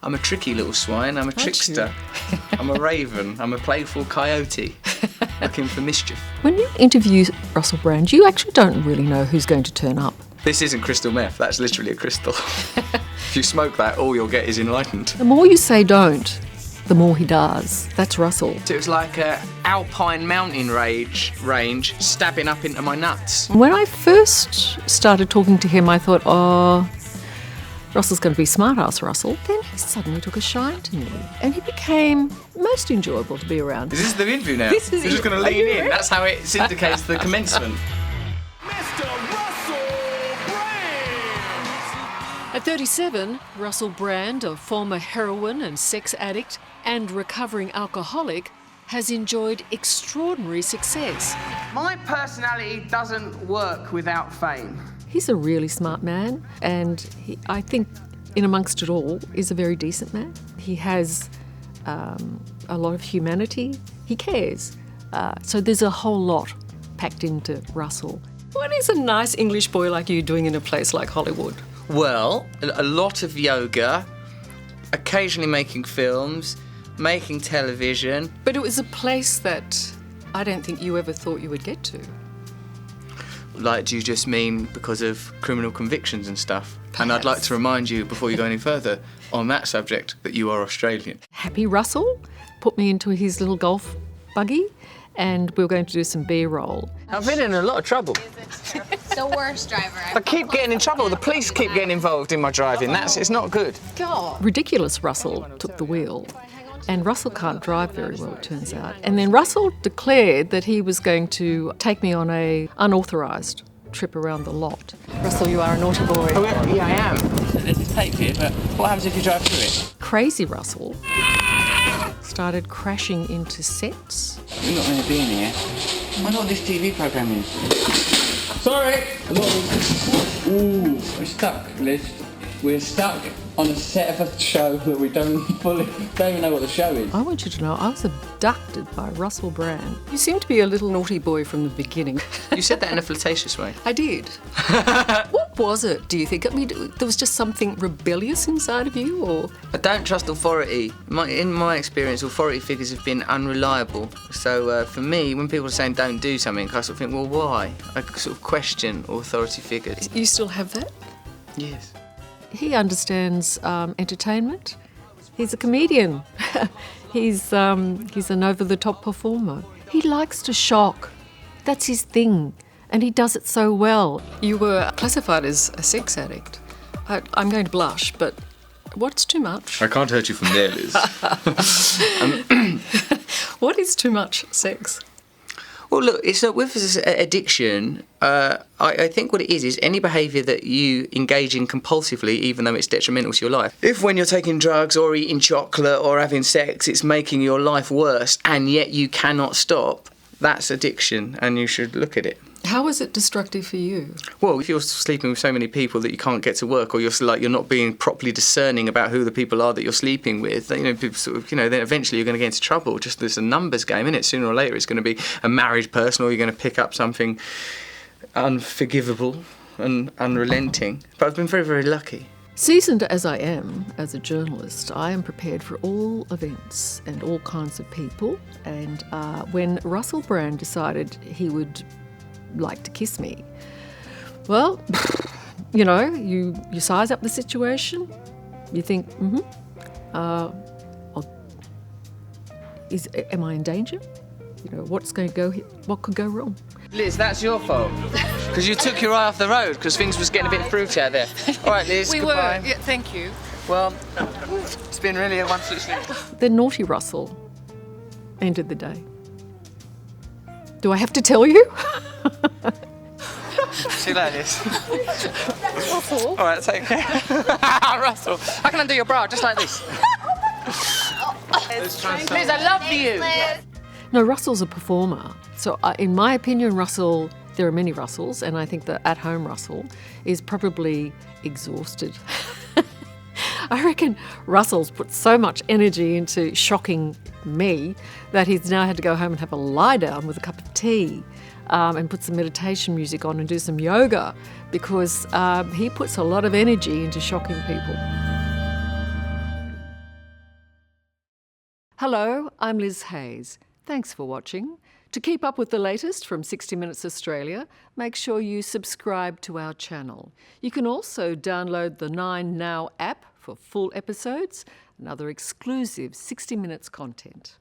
I'm a tricky little swine. I'm a trickster. I'm a raven. I'm a playful coyote looking for mischief. When you interview Russell Brand, you actually don't really know who's going to turn up. This isn't crystal meth. That's literally a crystal. If you smoke that, all you'll get is enlightened. The more you say don't, the more he does. That's Russell. So it was like an alpine mountain range stabbing up into my nuts. When I first started talking to him, I thought, oh, Russell's going to be smart-ass Russell. Then he suddenly took a shine to me, and he became most enjoyable to be around. Is this the interview now? This is You're just going to lean in. That's how it indicates the commencement. At 37, Russell Brand, a former heroin and sex addict and recovering alcoholic, has enjoyed extraordinary success. My personality doesn't work without fame. He's a really smart man, and I think in amongst it all is a very decent man. He has a lot of humanity. He cares. So there's a whole lot packed into Russell. What is a nice English boy like you doing in a place like Hollywood? Well, a lot of yoga, occasionally making films, making television. But it was a place that I don't think you ever thought you would get to. Like, do you just mean because of criminal convictions and stuff? Perhaps. And I'd like to remind you, before you go any further, on that subject, that you are Australian. Happy Russell put me into his little golf buggy, and we were going to do some B-roll. I've been in a lot of trouble. The worst driver. I keep getting in trouble. The police keep getting involved in my driving. It's not good. Ridiculous Russell took the wheel, and Russell can't drive very well, it turns out. And then Russell declared that he was going to take me on a unauthorised trip around the lot. Russell, you are a naughty boy. Oh, yeah, I am. There's a tape here, but what happens if you drive through it? Crazy Russell started crashing into sets. You're not going to be in here. I know what this TV programme is. Sorry! Ooh, we're stuck, Liz. We're stuck on a set of a show that we don't even know what the show is. I want you to know I was abducted by Russell Brand. You seem to be a little naughty boy from the beginning. You said that in a flirtatious way. I did. What was it, do you think? I mean, there was just something rebellious inside of you, or...? I don't trust authority. In my experience, authority figures have been unreliable. So for me, when people are saying don't do something, I sort of think, well, why? I sort of question authority figures. You still have that? Yes. He understands entertainment. He's a comedian. He's an over-the-top performer. He likes to shock. That's his thing, and he does it so well. You were classified as a sex addict. I'm going to blush, but what's too much? I can't hurt you from there, Liz. What is too much sex? Well, look, it's not with this addiction. I think what it is any behaviour that you engage in compulsively, even though it's detrimental to your life. If when you're taking drugs or eating chocolate or having sex, it's making your life worse, and yet you cannot stop, that's addiction, and you should look at it. How is it destructive for you? Well, if you're sleeping with so many people that you can't get to work, or you're not being properly discerning about who the people are that you're sleeping with, people sort of, then eventually you're going to get into trouble. Just there's a numbers game, isn't it? Sooner or later it's going to be a married person, or you're going to pick up something unforgivable and unrelenting. But I've been very, very lucky. Seasoned as I am as a journalist, I am prepared for all events and all kinds of people. And when Russell Brand decided he would like to kiss me, well, you size up the situation. You think, am I in danger? What's going to go here? What could go wrong? Liz, that's your fault. Because you took your eye off the road because things was getting a bit fruity out there. All right, Liz, goodbye. Yeah, thank you. Well, it's been really a wonderful experience. The naughty Russell ended the day. Do I have to tell you? See you later, Liz. Russell. All right, take care. Russel, I can undo your bra just like this. Liz, I love you. No, Russell's a performer. So in my opinion, Russell, there are many Russells, and I think the at-home Russell is probably exhausted. I reckon Russell's put so much energy into shocking me that he's now had to go home and have a lie down with a cup of tea and put some meditation music on and do some yoga, because he puts a lot of energy into shocking people. Hello, I'm Liz Hayes. Thanks for watching. To keep up with the latest from 60 Minutes Australia, make sure you subscribe to our channel. You can also download the 9 Now app for full episodes and other exclusive 60 Minutes content.